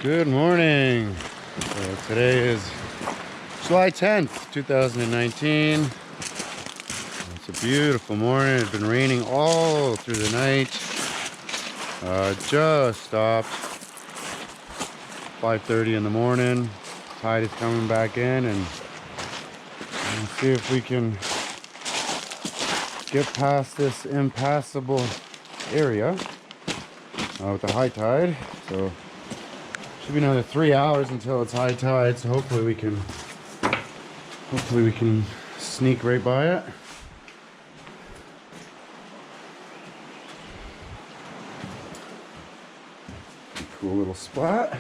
Good morning. So today is July 10th, 2019. It's a beautiful morning. It's been raining all through the night. Just stopped 5:30 in the morning. Tide is coming back in, and we'll see if we can get past this impassable area with the high tide. So should be another 3 hours until it's high tide, so hopefully we can sneak right by it. Cool little spot.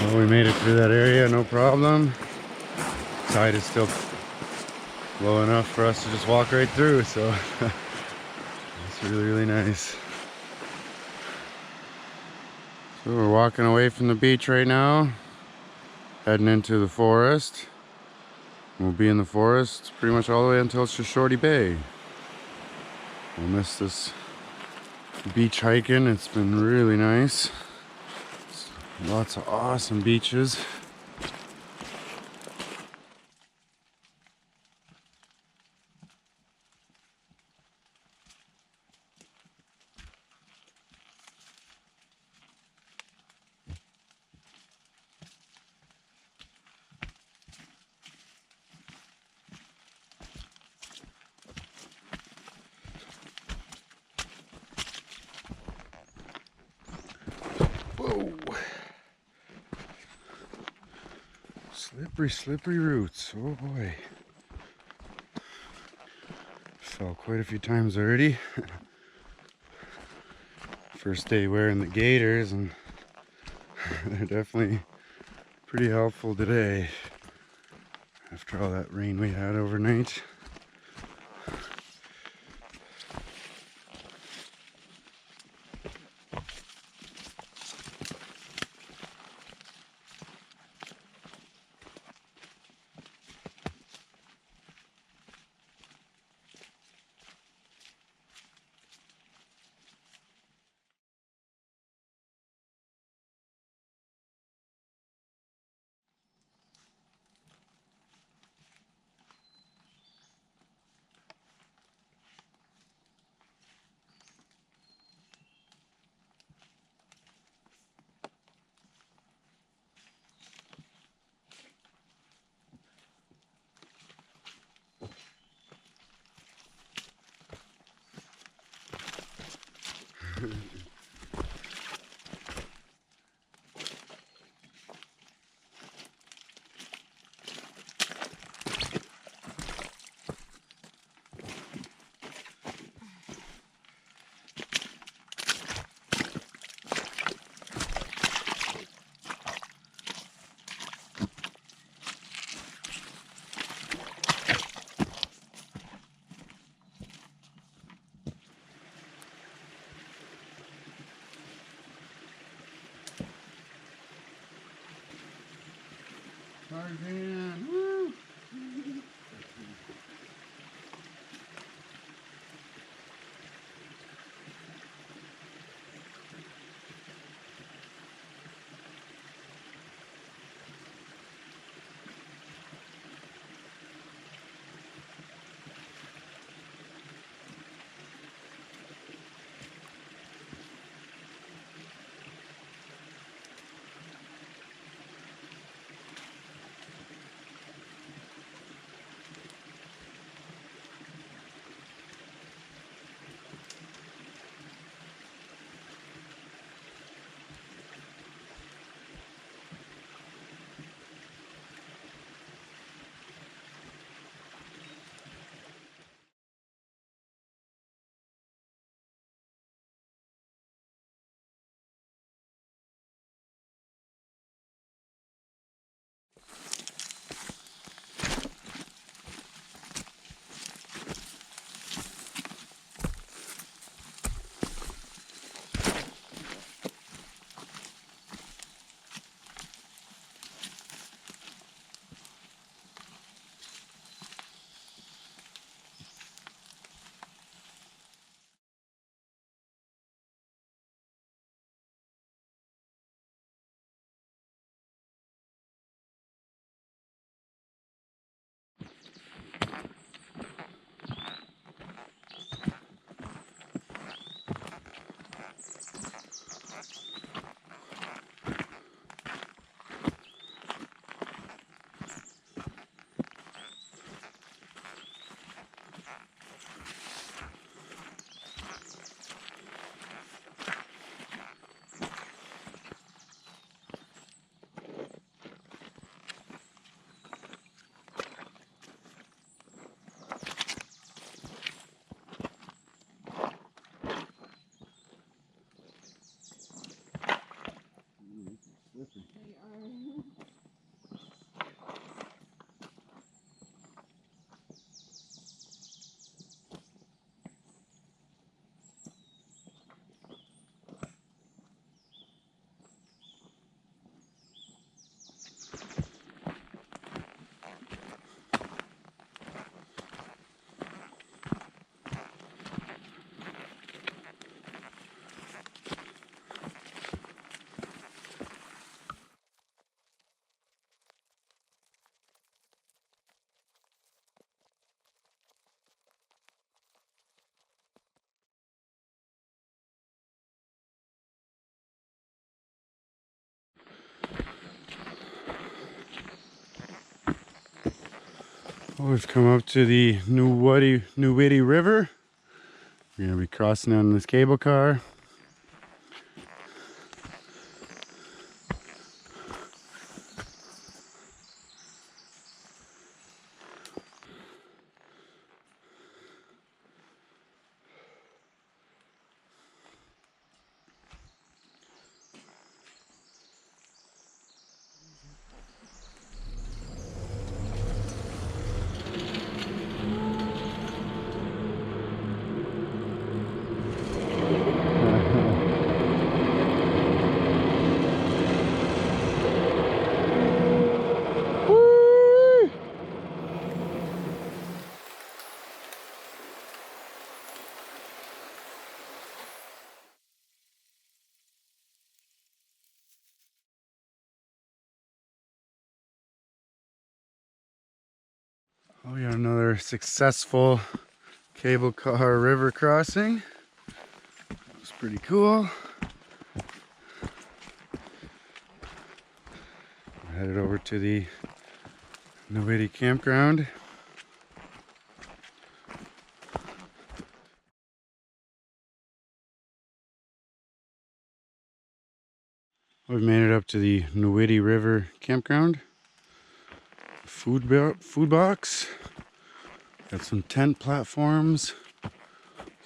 Well, we made it through that area, no problem. Tide is still low enough for us to just walk right through, so it's really nice. So we're walking away from the beach right now, heading into the forest. We'll be in the forest pretty much all the way until Shushartie Bay. We'll miss this beach hiking. It's been really nice. Lots of awesome beaches. Whoa! Slippery roots. Oh boy. Fell quite a few times already. First day wearing the gaiters, and they're definitely pretty helpful today after all that rain we had overnight. Tarzan, woo! Well, we've come up to the Nuwidi River. We're gonna be crossing on this cable car. Oh, we got another successful cable car river crossing. That was pretty cool. We're headed over to the Nuwidi campground. We've made it up to the Nuwidi River campground. Food box. Got some tent platforms.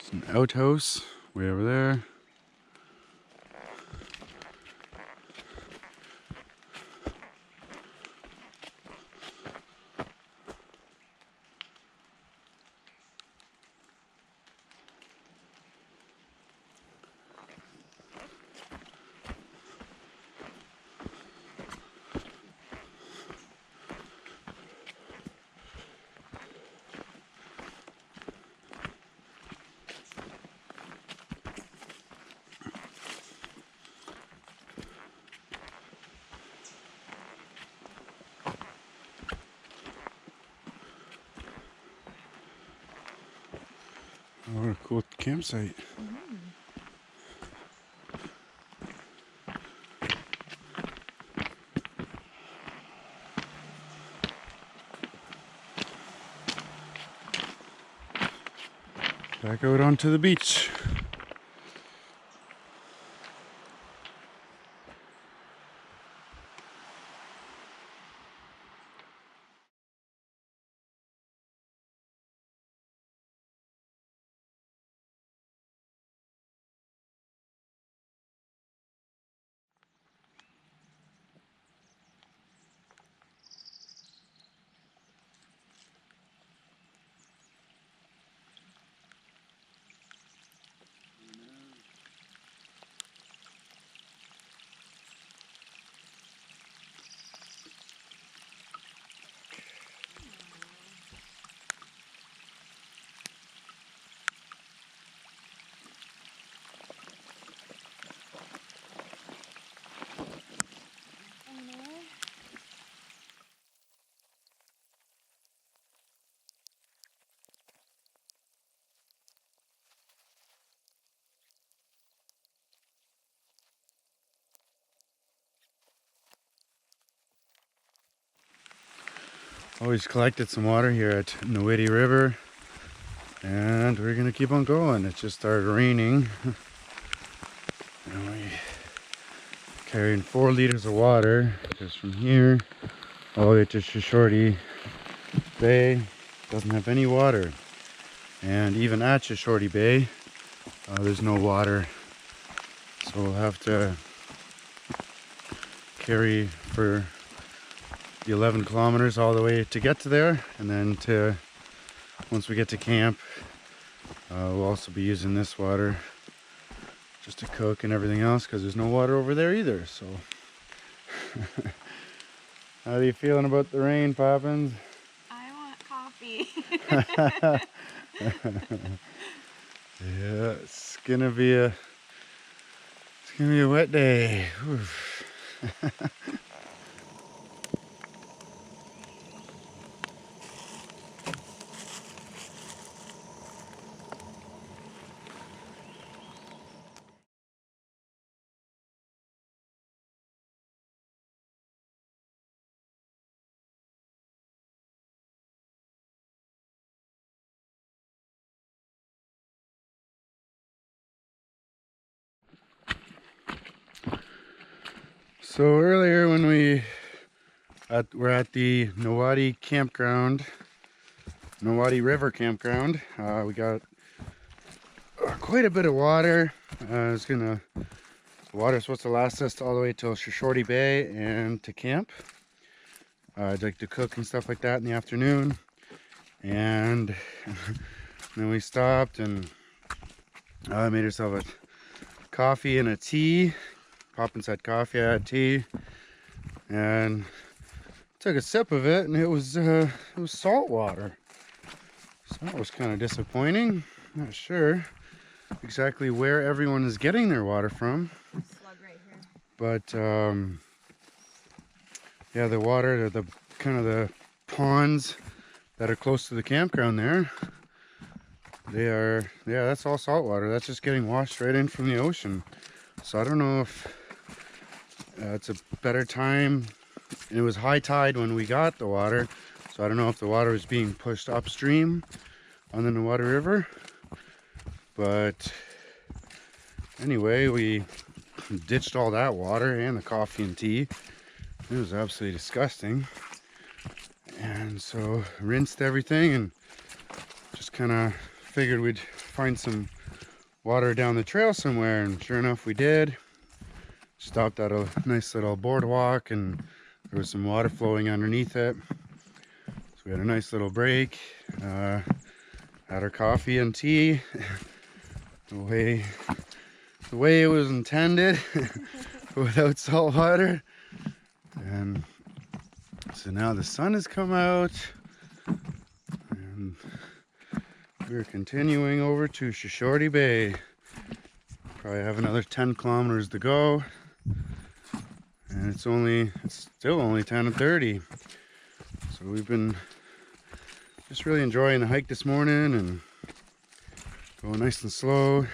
Some outhouse way over there. Oh, what a cool campsite. Back out onto the beach. Always collected some water here at Nuwidi River, and we're gonna keep on going. It just started raining, and we carrying 4 liters of water because from here all the way to Shushartie Bay doesn't have any water, and even at Shushartie Bay there's no water, so we'll have to carry for the 11 kilometers all the way to get to there, and then once we get to camp we'll also be using this water just to cook and everything else because there's no water over there either. So how are you feeling about the rain, Poppins? I want coffee. Yeah, it's gonna be a wet day. So earlier when we're at the Nowati campground, Nowati River campground, we got quite a bit of water. The water's supposed to last us all the way till Shushartie Bay and to camp. I'd like to cook and stuff like that in the afternoon. And then we stopped and made ourselves a coffee and a tea. Poppins had coffee, I had tea, and took a sip of it, and it was salt water. So that was kind of disappointing. Not sure exactly where everyone is getting their water from. Slug right here. But yeah, the water, the kind of the ponds that are close to the campground there, that's all salt water. That's just getting washed right in from the ocean. So I don't know if it's a better time. It was high tide when we got the water, so I don't know if the water was being pushed upstream on the Nowati River. But anyway, we ditched all that water and the coffee and tea. It was absolutely disgusting. And so rinsed everything and just kind of figured we'd find some water down the trail somewhere, and sure enough we did. Stopped at a nice little boardwalk and there was some water flowing underneath it. So we had a nice little break, had our coffee and tea the way it was intended without salt water. And so now the sun has come out and we're continuing over to Shushartie Bay. Probably have another 10 kilometers to go. And it's still only 10:30. So we've been just really enjoying the hike this morning and going nice and slow.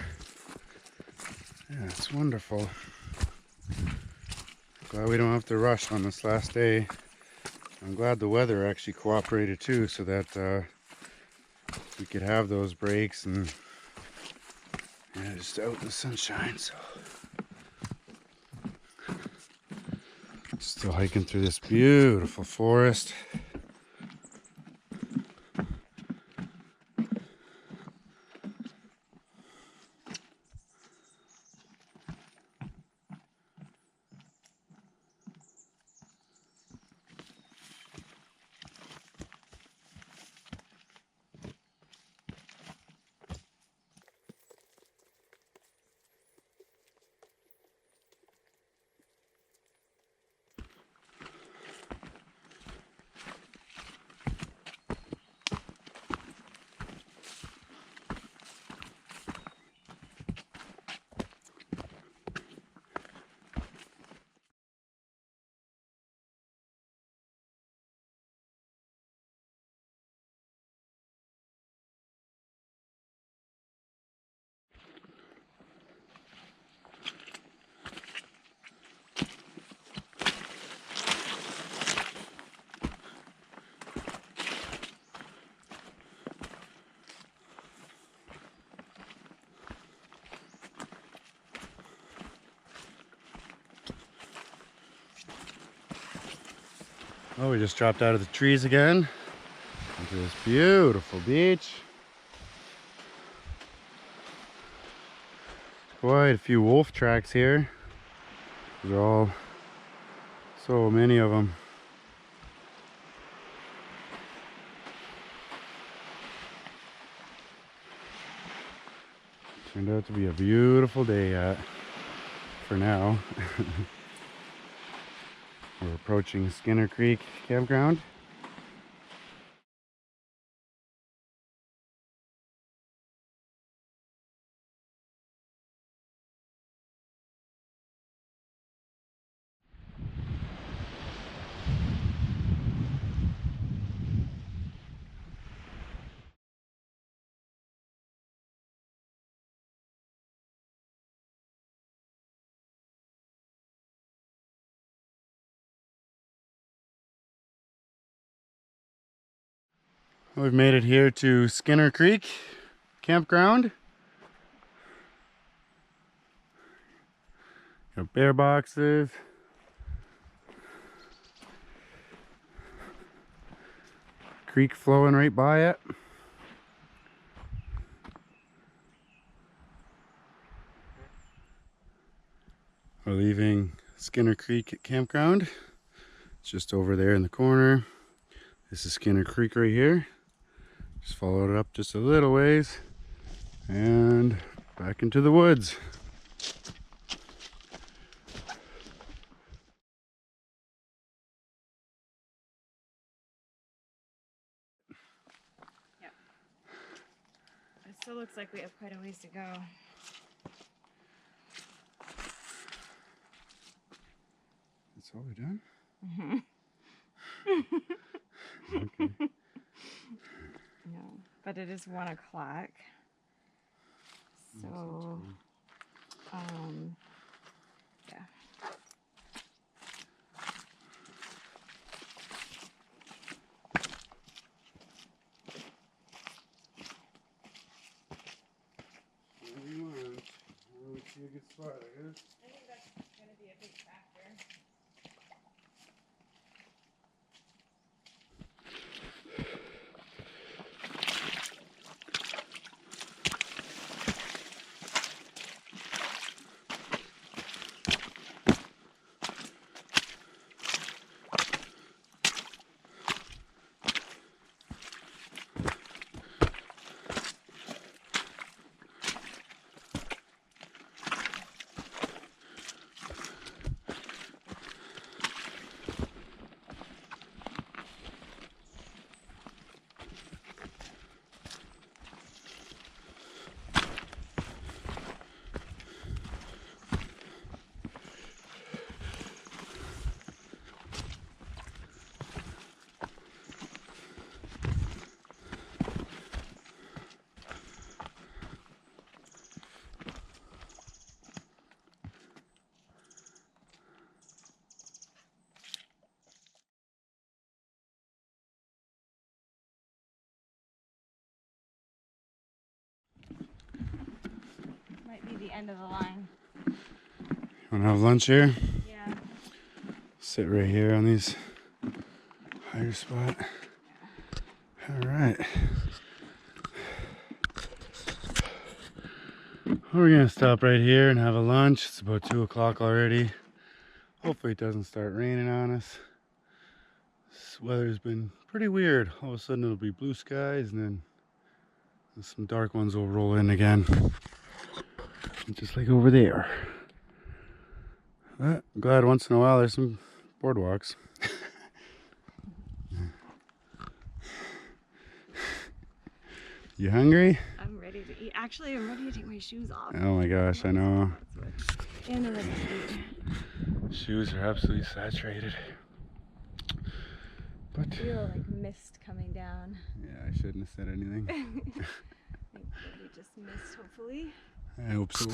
Yeah, it's wonderful. Glad we don't have to rush on this last day. I'm glad the weather actually cooperated too, so that we could have those breaks and just out in the sunshine. So still hiking through this beautiful forest. Oh, we just dropped out of the trees again into this beautiful beach. Quite a few wolf tracks here. These are all, so many of them. Turned out to be a beautiful day for now. We're approaching Skinner Creek campground. We've made it here to Skinner Creek campground. Got bear boxes, creek flowing right by it. We're leaving Skinner Creek campground. It's just over there in the corner. This is Skinner Creek right here. Just followed it up just a little ways and back into the woods. Yep. It still looks like we have quite a ways to go. That's all we're done? Mm-hmm. Okay. No, but it is 1 o'clock. So, yeah. Whatever you want. Where would see a good spot, I guess. I think that's going to be a big factor. Might be the end of the line. Want to have lunch here? Yeah. Sit right here on these higher spot. All right. We're gonna stop right here and have a lunch. It's about 2 o'clock already. Hopefully it doesn't start raining on us. This weather's been pretty weird. All of a sudden it'll be blue skies and then some dark ones will roll in again. Just like over there. But I'm glad once in a while there's some boardwalks. You hungry? I'm ready to eat. Actually, I'm ready to take my shoes off. Oh my gosh, I know. And I'm ready to eat. Shoes are absolutely saturated. But I feel like mist coming down. yeah, I shouldn't have said anything. I think that we just missed, hopefully. I hope so.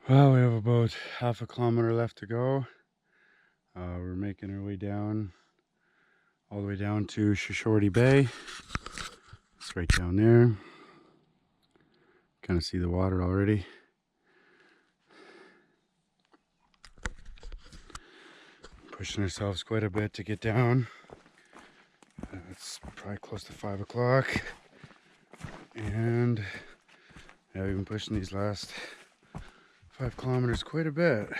Well, we have about half a kilometer left to go. We're making our way down, all the way down to Shushartie Bay. It's right down there. Kind of see the water already. Pushing ourselves quite a bit to get down. Let's It's probably close to 5 o'clock. And yeah, we've been pushing these last 5 kilometers quite a bit.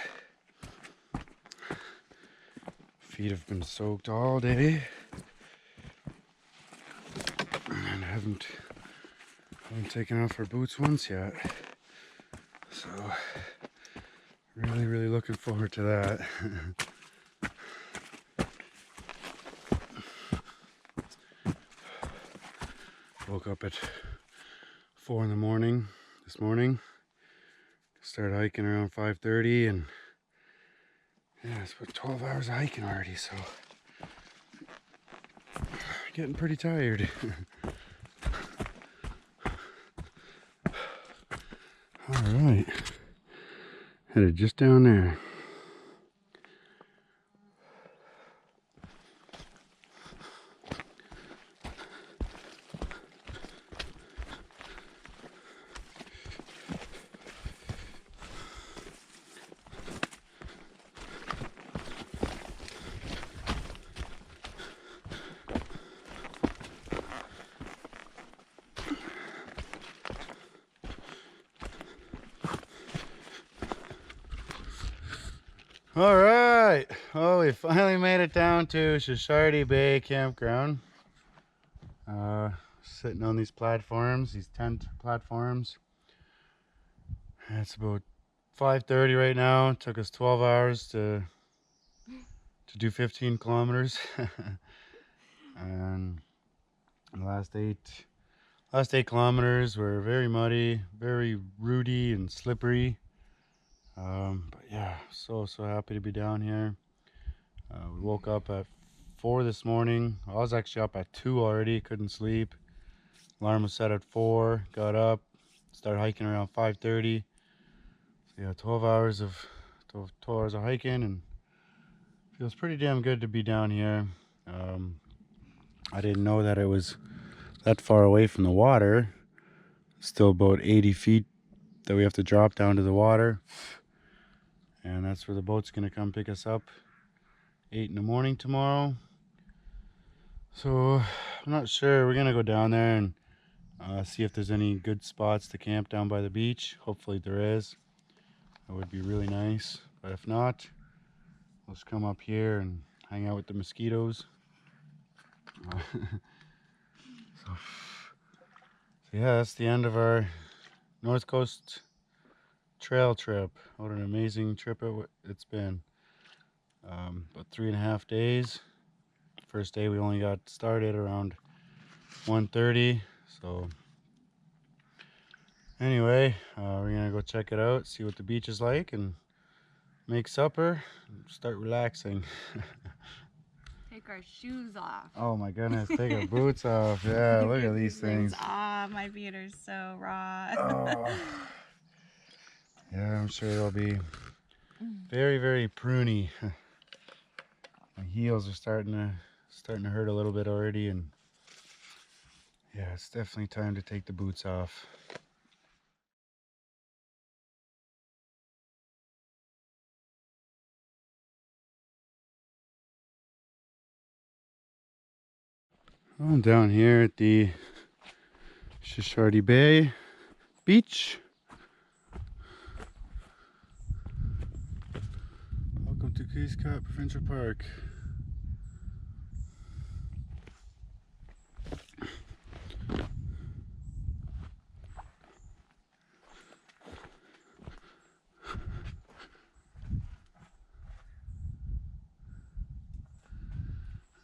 Feet have been soaked all day. And haven't taken off our boots once yet. So really looking forward to that. Woke up at 4 in the morning this morning. Started hiking around 5:30, and yeah, it's about 12 hours of hiking already, so getting pretty tired. All right, headed just down there. All right, well, we finally made it down to Shushartie Bay campground. Sitting on these platforms, these tent platforms. It's about 5:30 right now. It took us 12 hours to do 15 kilometers. And the last eight kilometers were very muddy, very rooty and slippery. But yeah, so happy to be down here. We woke up at 4 this morning. I was actually up at 2 already, couldn't sleep. Alarm was set at 4, got up, started hiking around 5:30. So yeah, 12 hours of hiking, and feels pretty damn good to be down here. I didn't know that it was that far away from the water. Still about 80 feet that we have to drop down to the water. And that's where the boat's gonna come pick us up 8 in the morning tomorrow. So I'm not sure. We're gonna go down there and see if there's any good spots to camp down by the beach. Hopefully there is. That would be really nice. But if not, we'll just come up here and hang out with the mosquitoes. So yeah, that's the end of our North Coast trail trip. What an amazing trip it's been. About 3.5 days. First day we only got started around 1:30. So anyway, we're gonna go check it out, see what the beach is like, and make supper and start relaxing. Take our shoes off. Oh my goodness, take our boots off. Yeah, look at these things. Ah, my feet are so raw. Oh. Yeah, I'm sure they'll be very pruny. My heels are starting to hurt a little bit already, and yeah, it's definitely time to take the boots off. I'm down here at the Shushartie Bay beach. Welcome to Cape Scott Provincial Park.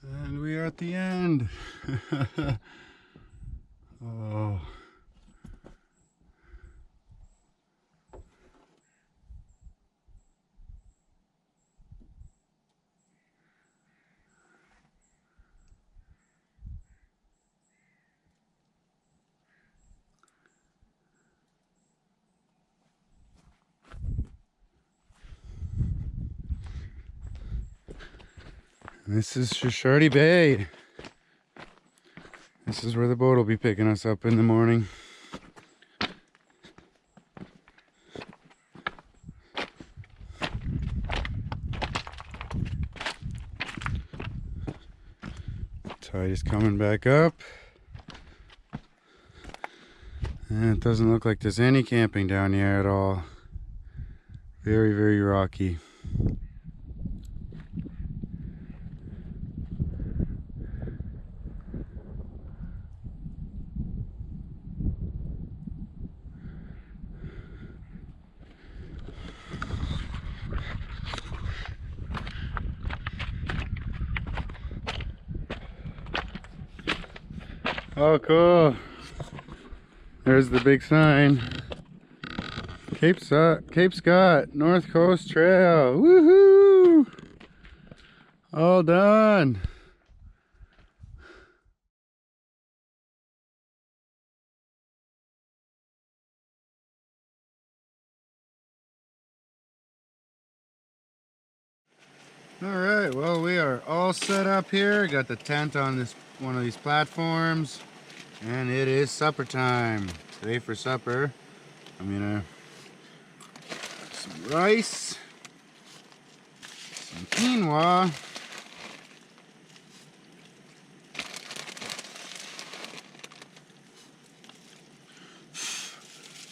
And we are at the end. Oh. This is Shushartie Bay. This is where the boat will be picking us up in the morning. Tide's coming back up. And it doesn't look like there's any camping down here at all. Very, very rocky. Oh, cool. There's the big sign. Cape Scott North Coast Trail. Woohoo! All done. All right, well, we are all set up here. Got the tent on this one of these platforms, and it is supper time. Today for supper, I'm gonna some rice, some quinoa,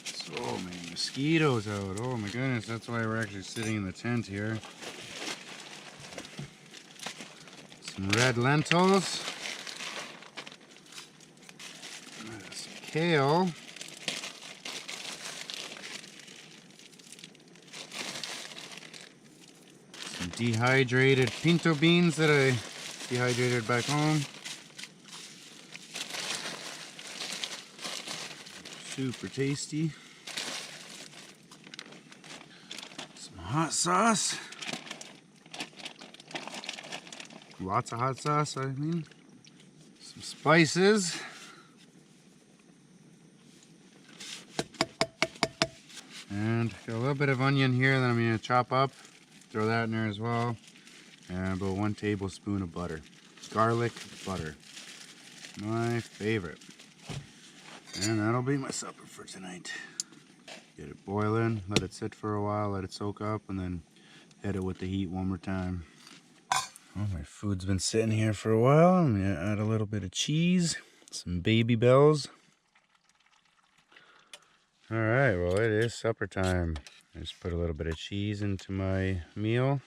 so many mosquitoes out. Oh my goodness, that's why we're actually sitting in the tent here. Some red lentils, some kale, some dehydrated pinto beans that I dehydrated back home. Super tasty. Some hot sauce. Lots of hot sauce, I mean. Some spices. And got a little bit of onion here that I'm going to chop up. Throw that in there as well. And about 1 tablespoon of butter. Garlic butter. My favorite. And that'll be my supper for tonight. Get it boiling, let it sit for a while, let it soak up, and then hit it with the heat one more time. Well, my food's been sitting here for a while. I'm gonna add a little bit of cheese, some baby bells. All right, well, it is supper time. I just put a little bit of cheese into my meal,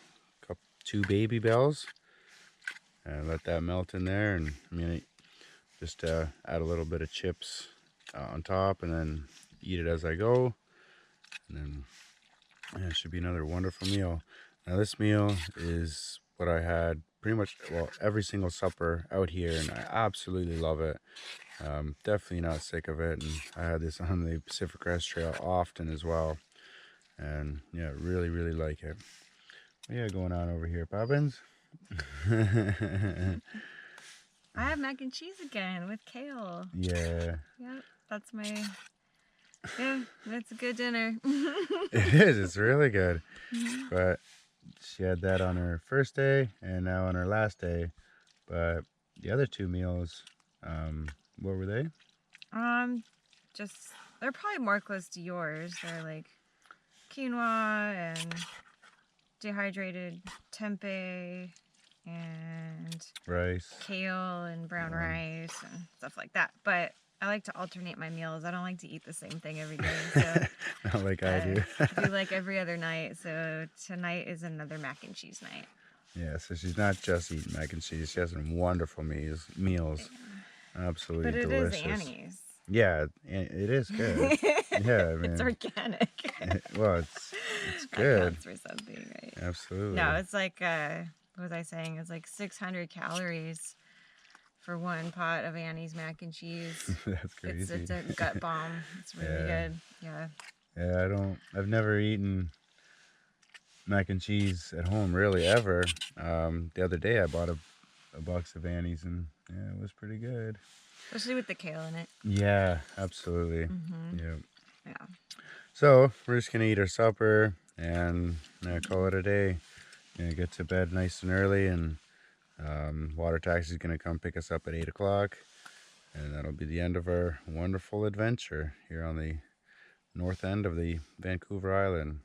2 baby bells, and let that melt in there. And I'm gonna just add a little bit of chips on top, and then eat it as I go. And then yeah, it should be another wonderful meal. Now this meal is what I had pretty much, well, every single supper out here, and I absolutely love it. Definitely not sick of it, and I had this on the Pacific Crest Trail often as well, and yeah, really, really like it. What you got going on over here, Poppins? I have mac and cheese again with kale. Yeah. Yep, that's my... Yeah, that's a good dinner. It is, it's really good. But she had that on her first day and now on her last day. But the other 2 meals, what were they? Just, they're probably more close to yours. They're like quinoa and dehydrated tempeh and Rice. kale and brown rice and stuff like that. But I like to alternate my meals. I don't like to eat the same thing every day. So Not like I do. do like every other night. So tonight is another mac and cheese night. Yeah, so she's not just eating mac and cheese. She has some wonderful meals. Absolutely but it delicious. is Annie's. Yeah, it is good. Yeah, I mean, it's organic. Well, it's good. That counts for something, right? Absolutely. No, it's like what was I saying? It's like 600 calories for 1 pot of Annie's mac and cheese. That's crazy. It's a gut bomb. It's really good. Yeah. Yeah, I've never eaten mac and cheese at home really ever. The other day I bought a box of Annie's, and yeah, it was pretty good. Especially with the kale in it. Yeah, absolutely. Yeah. So we're just gonna eat our supper and call it a day. Get to bed nice and early, and water taxi is gonna come pick us up at 8 o'clock, and that'll be the end of our wonderful adventure here on the north end of the Vancouver Island.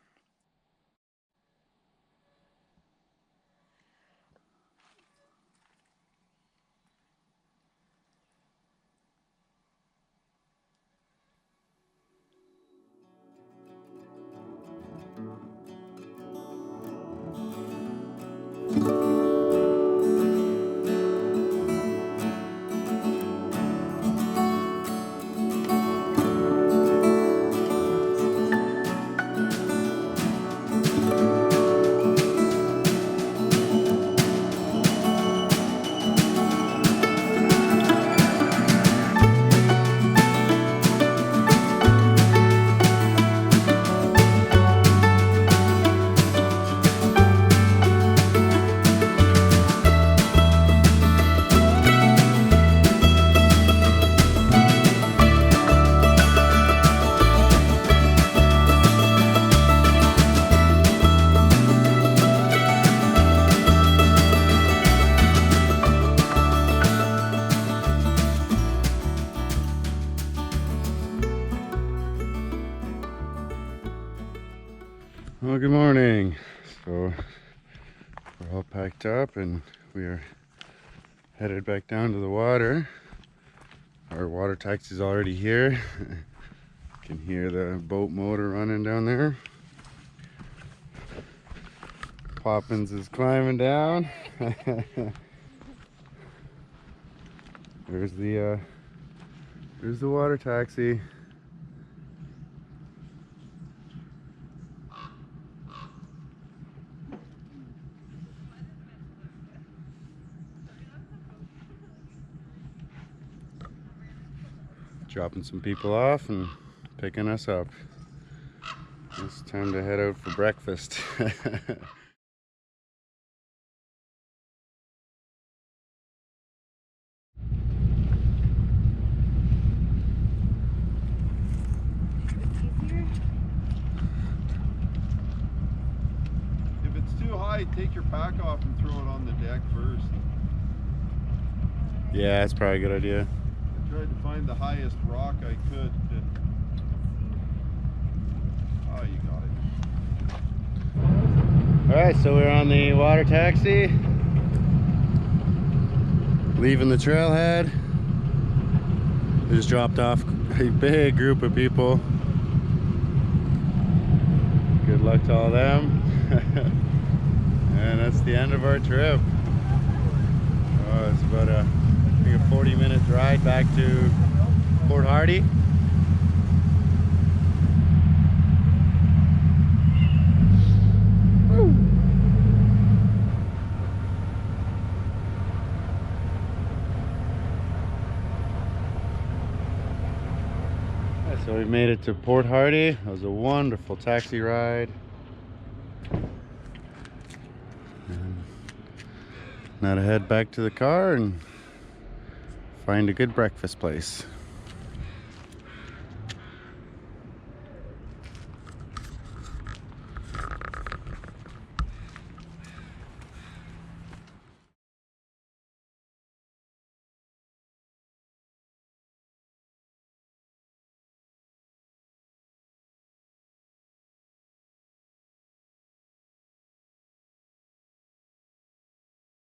Well, good morning. So we're all packed up and we are headed back down to the water. Our water taxi's already here. You can hear the boat motor running down there. Poppins is climbing down. There's the water taxi. Dropping some people off and picking us up. It's time to head out for breakfast. If it's too high, take your pack off and throw it on the deck first. Yeah, that's probably a good idea. I tried to find the highest rock I could. Oh, you got it. Alright, so we're on the water taxi. Leaving the trailhead. We just dropped off a big group of people. Good luck to all of them. And that's the end of our trip. Oh, it's about I think a 40-minute ride back to Port Hardy. So we made it to Port Hardy. It was a wonderful taxi ride. And now to head back to the car and find a good breakfast place.